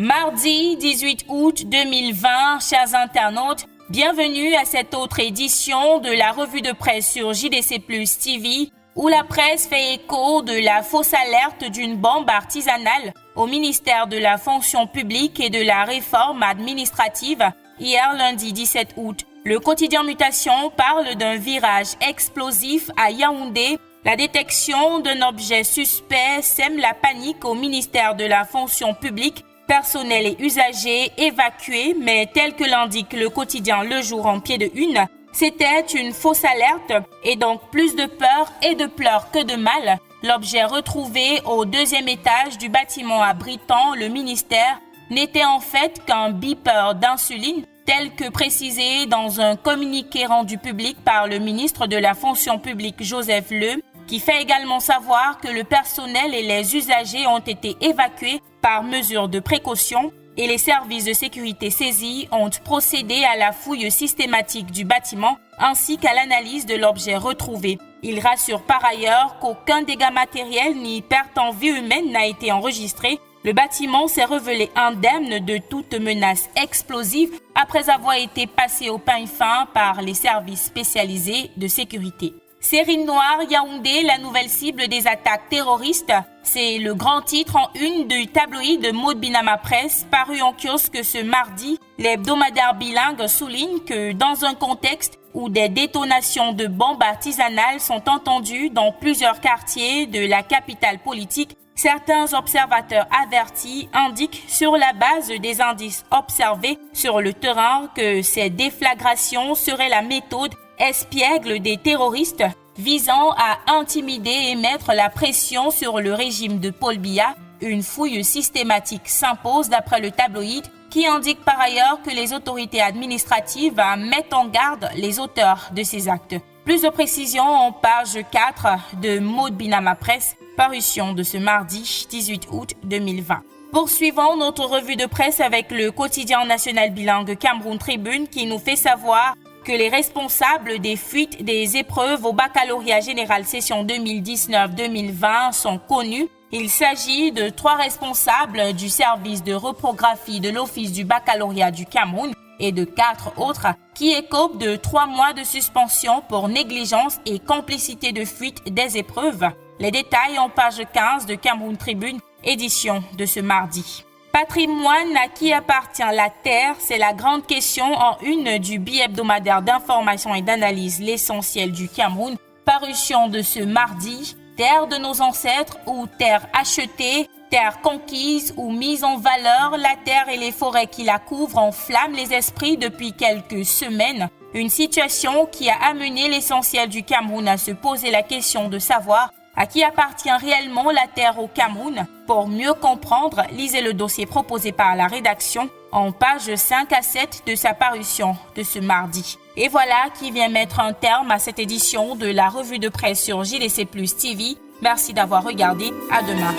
Mardi 18 août 2020, chers internautes, bienvenue à cette autre édition de la revue de presse sur JDC Plus TV où la presse fait écho de la fausse alerte d'une bombe artisanale au ministère de la fonction publique et de la réforme administrative hier lundi 17 août. Le quotidien Mutation parle d'un virage explosif à Yaoundé. La détection d'un objet suspect sème la panique au ministère de la fonction publique. Personnel et usagers évacués, mais tel que l'indique le quotidien Le Jour en pied de une, c'était une fausse alerte et donc plus de peur et de pleurs que de mal. L'objet retrouvé au deuxième étage du bâtiment abritant le ministère n'était en fait qu'un beeper d'insuline, tel que précisé dans un communiqué rendu public par le ministre de la fonction publique Joseph Leu, qui fait également savoir que le personnel et les usagers ont été évacués par mesure de précaution et les services de sécurité saisis ont procédé à la fouille systématique du bâtiment ainsi qu'à l'analyse de l'objet retrouvé. Il rassure par ailleurs qu'aucun dégât matériel ni perte en vie humaine n'a été enregistré. Le bâtiment s'est révélé indemne de toute menace explosive après avoir été passé au peigne fin par les services spécialisés de sécurité. Série noire, Yaoundé, la nouvelle cible des attaques terroristes. C'est le grand titre en une du tabloïd Maud Binama Presse, paru en kiosque ce mardi. L'hebdomadaire bilingue souligne que dans un contexte où des détonations de bombes artisanales sont entendues dans plusieurs quartiers de la capitale politique, certains observateurs avertis indiquent sur la base des indices observés sur le terrain que ces déflagrations seraient la méthode espiègle des terroristes visant à intimider et mettre la pression sur le régime de Paul Biya. Une fouille systématique s'impose d'après le tabloïd qui indique par ailleurs que les autorités administratives mettent en garde les auteurs de ces actes. Plus de précisions en page 4 de Maud Binama Presse, parution de ce mardi 18 août 2020. Poursuivons notre revue de presse avec le quotidien national bilingue Cameroun Tribune qui nous fait savoir que les responsables des fuites des épreuves au baccalauréat général session 2019-2020 sont connus. Il s'agit de 3 responsables du service de reprographie de l'Office du baccalauréat du Cameroun et de 4 autres qui écopent de 3 mois de suspension pour négligence et complicité de fuite des épreuves. Les détails en page 15 de Cameroun Tribune, édition de ce mardi. Patrimoine, à qui appartient la terre? C'est la grande question en une du bi-hebdomadaire d'information et d'analyse L'essentiel du Cameroun, parution de ce mardi. Terre de nos ancêtres ou terre achetée, terre conquise ou mise en valeur, la terre et les forêts qui la couvrent enflamment les esprits depuis quelques semaines. Une situation qui a amené l'essentiel du Cameroun à se poser la question de savoir à qui appartient réellement la terre au Cameroun. Pour mieux comprendre, lisez le dossier proposé par la rédaction en pages 5 à 7 de sa parution de ce mardi. Et voilà qui vient mettre un terme à cette édition de la revue de presse sur JDC Plus TV. Merci d'avoir regardé. À demain.